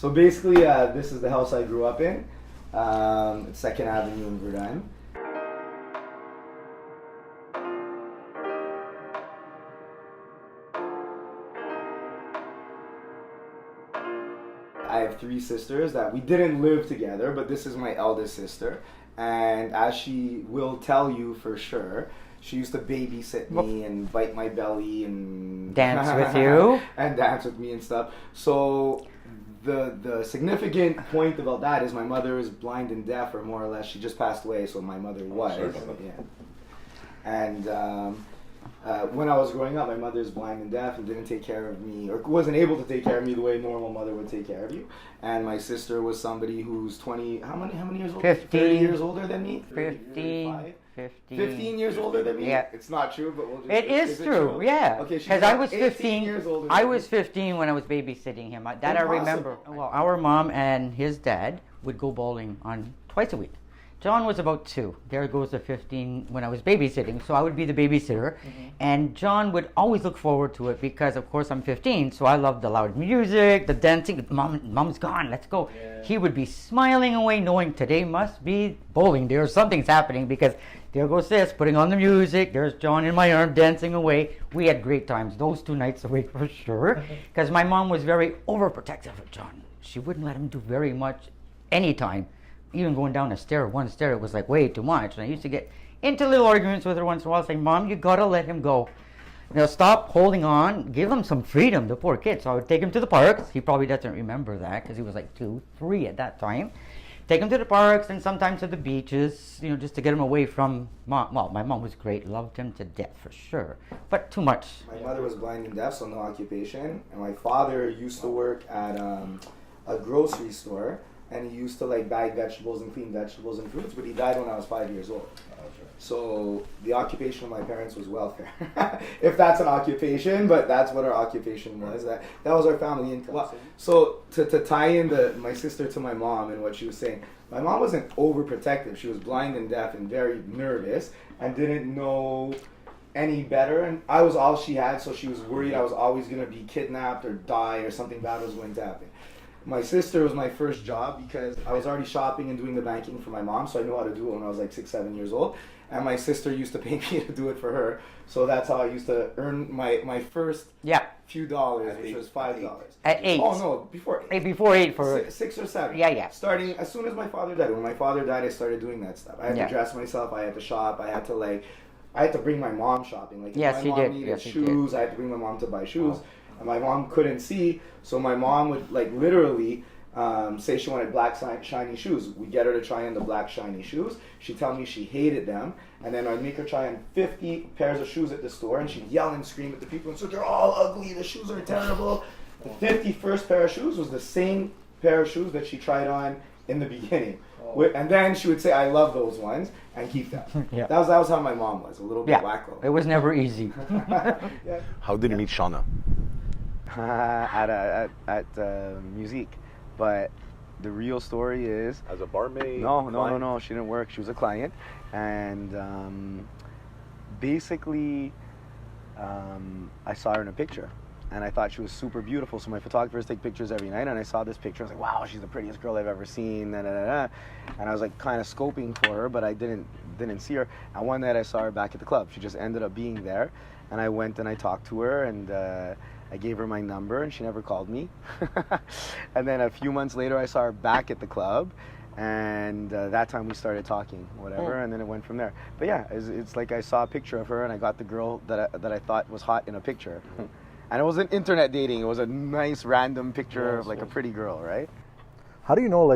So basically, this is the house I grew up in. It's 2nd Avenue in Verdun. I have 3 sisters that we didn't live together, but this is my eldest sister. And as she will tell you for sure, she used to babysit me and bite my belly and dance with you and dance with me and stuff. So the significant point about that is my mother is blind and deaf, or more or less. She just passed away, so my mother was. And when I was growing up, my mother's blind and deaf and didn't take care of me, or wasn't able to take care of me the way a normal mother would take care of you. And my sister was somebody who's 20, how many years older? 15. 30 years older than me? 15. 15 years older than me? Yeah. It's not true, but we'll just... It is true, yeah. Okay, because I was 15 years older I than was me. 15 when I was babysitting him. That I Impossible. remember. Well, our mom and his dad would go bowling on twice a week. John was about 2. There goes the 15 when I was babysitting. So I would be the babysitter. And John would always look forward to it because, of course, I'm 15. So I love the loud music, the dancing. Mom's gone. Let's go. Yeah. He would be smiling away knowing today must be bowling day or something's happening because there goes sis putting on the music. There's John in my arm dancing away. We had great times those 2 nights away for sure because my mom was very overprotective of John. She wouldn't let him do very much anytime. Even going down one stair, it was like way too much. And I used to get into little arguments with her once in a while, saying, Mom, you gotta let him go. Stop holding on, give him some freedom, the poor kid. So I would take him to the parks. He probably doesn't remember that because he was like 2, 3 at that time. Take him to the parks and sometimes to the beaches, just to get him away from mom. Well, my mom was great, loved him to death for sure, but too much. My mother was blind and deaf, so no occupation. And my father used to work at a grocery store. And he used to bag vegetables and clean vegetables and fruits, but he died when I was 5 years old. So the occupation of my parents was welfare, if that's an occupation, but that's what our occupation was. That was our family income. Well, so to tie in my sister to my mom and what she was saying, my mom wasn't overprotective. She was blind and deaf and very nervous and didn't know any better. And I was all she had, so she was worried I was always going to be kidnapped or die or something bad was going to happen. My sister was my first job because I was already shopping and doing the banking for my mom, so I knew how to do it when I was like 6, 7 years old. And my sister used to pay me to do it for her, so that's how I used to earn my first few dollars, which was $5. At 8? Oh no, before 8. Before 8 for 6 or 7. Yeah. Starting as soon as my father died. When my father died, I started doing that stuff. I had to dress myself. I had to shop. I had to bring my mom shopping. If my mom needed shoes, I had to bring my mom to buy shoes. And my mom couldn't see, so my mom would literally say she wanted black shiny shoes. We'd get her to try on the black shiny shoes. She'd tell me she hated them, and then I'd make her try on 50 pairs of shoes at the store, and she'd yell and scream at the people and say, they're all ugly, the shoes are terrible. The 51st pair of shoes was the same pair of shoes that she tried on in the beginning. And then she would say, I love those ones, and keep them. That was how my mom was, a little bit wacko. It was never easy. How did you meet Shauna? at Musique, but the real story is as a barmaid. No, she didn't work. She was a client, and basically I saw her in a picture and I thought she was super beautiful, so my photographers take pictures every night, and I saw this picture. I was like, wow, she's the prettiest girl I've ever seen, and I was kind of scoping for her, but I didn't see her. And one night I saw her back at the club. She just ended up being there, and I went and I talked to her, and I gave her my number, and she never called me. And then a few months later, I saw her back at the club, and that time we started talking, whatever, and then it went from there. But yeah, it's like I saw a picture of her, and I got the girl that I thought was hot in a picture. And it wasn't internet dating, it was a nice random picture of a pretty girl, right? How do you know,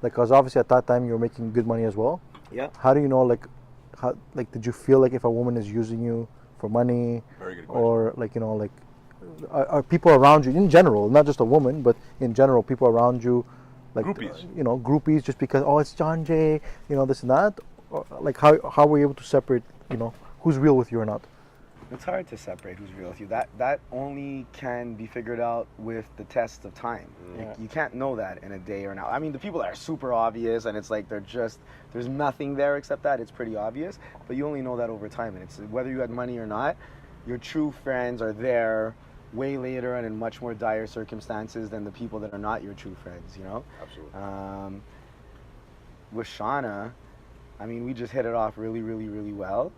because obviously at that time you were making good money as well. Yeah. How do you know, how did you feel like if a woman is using you for money? Very good question. Or are people around you in general, not just a woman, but in general, people around you, groupies. Groupies just because, it's Jon Jay, this and that? Or, how were you able to separate, who's real with you or not? It's hard to separate who's real with you. That only can be figured out with the test of time. You can't know that in a day or an hour. I mean, the people that are super obvious and it's like there's nothing there except that, it's pretty obvious, but you only know that over time. And it's whether you had money or not, your true friends are there way later and in much more dire circumstances than the people that are not your true friends, you know? Absolutely. With Shauna, I mean, we just hit it off really, really, really well.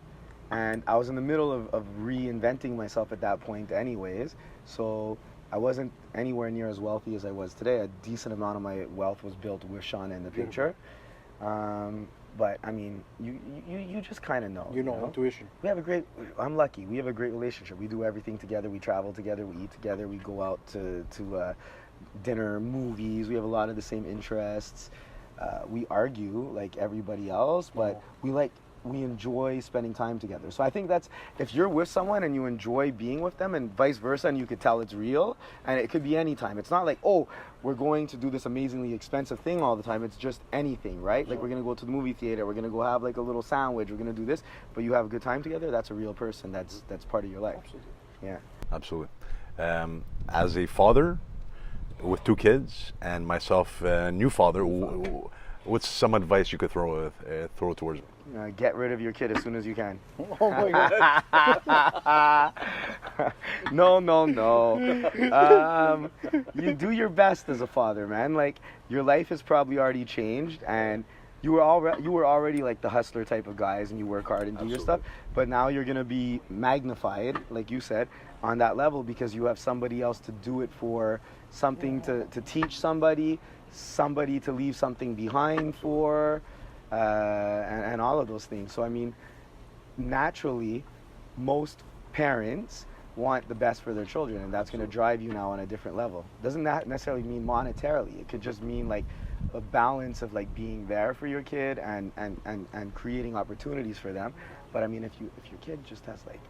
And I was in the middle of reinventing myself at that point anyways. So I wasn't anywhere near as wealthy as I was today. A decent amount of my wealth was built with Shauna in the picture. But I mean, you just kind of know. You know, intuition. I'm lucky. We have a great relationship. We do everything together. We travel together. We eat together. We go out to dinner, movies. We have a lot of the same interests. We argue like everybody else, but we enjoy spending time together. So I think that's, if you're with someone and you enjoy being with them and vice versa, and you could tell it's real, and it could be any time. It's not like, oh, we're going to do this amazingly expensive thing all the time. It's just anything, right? Like, we're going to go to the movie theater. We're going to go have like a little sandwich. We're going to do this, but you have a good time together. That's a real person. That's part of your life. Absolutely. Yeah. Absolutely. As a father with 2 kids and myself, a new father, what's some advice you could throw towards me? Get rid of your kid as soon as you can. Oh my God. No. You do your best as a father, man. Like, your life has probably already changed, and you were already like the hustler type of guys, and you work hard and do your stuff. But now you're gonna be magnified, like you said, on that level because you have somebody else to do it for, something to teach somebody to leave something behind for. And all of those things. So I mean, naturally, most parents want the best for their children, and that's going to drive you now on a different level. Doesn't that necessarily mean monetarily? It could just mean like a balance of like being there for your kid and creating opportunities for them. But I mean, if your kid just has like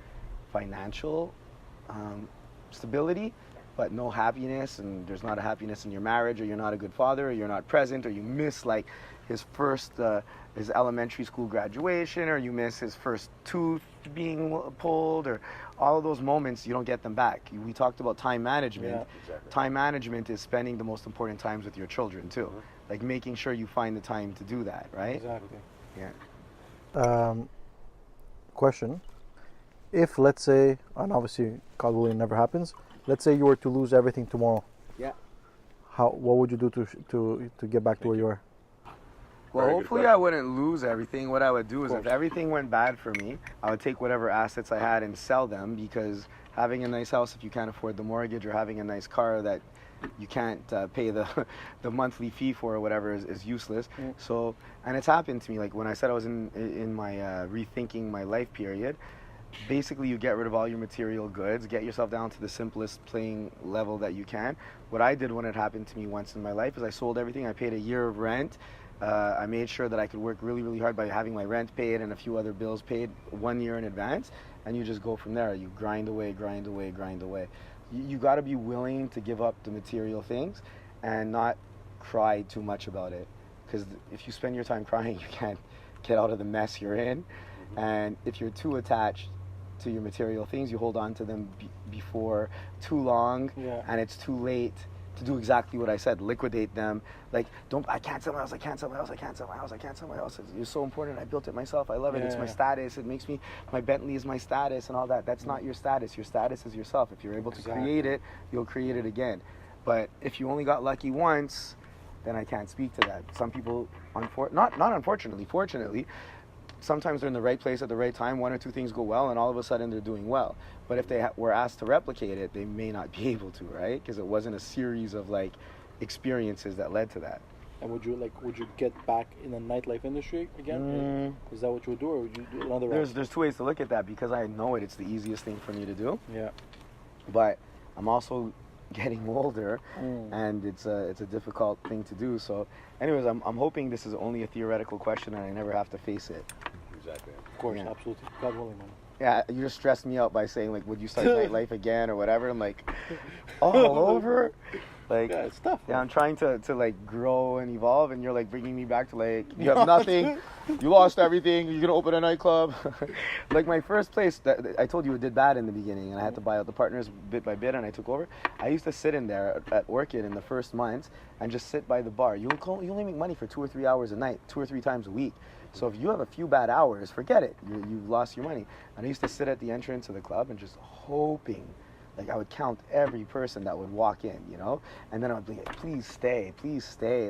financial stability, but no happiness, and there's not a happiness in your marriage, or you're not a good father, or you're not present, or you miss like his first his elementary school graduation, or you miss his first tooth being pulled, or all of those moments, you don't get them back. We talked about time management. Yeah. Exactly. Time management is spending the most important times with your children too. Like making sure you find the time to do that, right? Exactly. Yeah. Question. If, let's say, and obviously, God willing, it never happens, let's say you were to lose everything tomorrow. Yeah. What would you do to get back to where you are? Well, Very good hopefully question. I wouldn't lose everything. What I would do is, if everything went bad for me, I would take whatever assets I had and sell them, because having a nice house, if you can't afford the mortgage, or having a nice car that you can't pay the monthly fee for or whatever is useless. So, and it's happened to me. Like when I said I was in my rethinking my life period, basically you get rid of all your material goods, get yourself down to the simplest playing level that you can. What I did when it happened to me once in my life is I sold everything. I paid a year of rent. I made sure that I could work really, really hard by having my rent paid and a few other bills paid 1 year in advance, and you just go from there. You grind away. You got to be willing to give up the material things and not cry too much about it, because if you spend your time crying, you can't get out of the mess you're in. And if you're too attached to your material things, you hold on to them before too long, and it's too late to do exactly what I said, liquidate them. Like, I can't sell my house, I can't sell my house. It's so important, I built it myself, I love it, it's my status, it makes me, my Bentley is my status and all that. That's not your status is yourself. If you're able to create it, you'll create it again. But if you only got lucky once, then I can't speak to that. Some people, not unfortunately, fortunately, sometimes they're in the right place at the right time, 1 or 2 things go well, and all of a sudden they're doing well. But if they were asked to replicate it, they may not be able to, right? Because it wasn't a series of like experiences that led to that. And would you get back in the nightlife industry again? Is that what you would do, or would you do another route? There's 2 ways to look at that, because I know it's the easiest thing for me to do. Yeah. But I'm also getting older, and it's a difficult thing to do. So, anyways, I'm hoping this is only a theoretical question and I never have to face it. Exactly. Of course, absolutely. God willing, man. Yeah, you just stressed me out by saying like, would you start nightlife again or whatever? I'm like, all over. Like, Yeah, it's tough. yeah, I'm trying to like grow and evolve, and you're like bringing me back to like, you have nothing, you lost everything, you're gonna open a nightclub. Like my first place, that I told you it did bad in the beginning, and I had to buy out the partners bit by bit, and I took over. I used to sit in there at Orchid in the first months and just sit by the bar. You only make money for 2 or 3 hours a night, 2 or 3 times a week. So if you have a few bad hours, forget it. You've lost your money. And I used to sit at the entrance of the club and just hoping Like I would count every person that would walk in, you know, and then I would be like, please stay,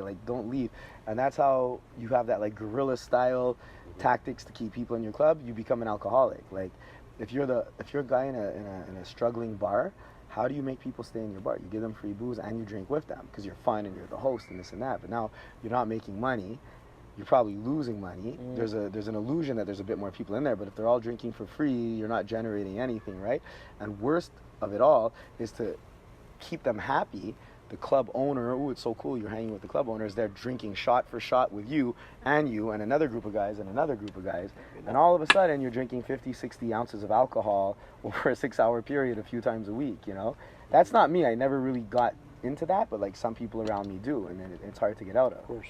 like don't leave. And that's how you have that like guerrilla style tactics to keep people in your club. You become an alcoholic. Like if you're a guy in a struggling bar, how do you make people stay in your bar? You give them free booze and you drink with them because you're fun and you're the host and this and that. But now you're not making money. You're probably losing money. There's an illusion that there's a bit more people in there, but if they're all drinking for free, you're not generating anything, right? And worst of it all is to keep them happy. The club owner, ooh, it's so cool, you're hanging with the club owners, they're drinking shot for shot with you and another group of guys and another group of guys, and all of a sudden you're drinking 50, 60 ounces of alcohol over a 6-hour period a few times a week, you know? That's not me. I never really got into that, but like some people around me do, and it's hard to get out of. Of course.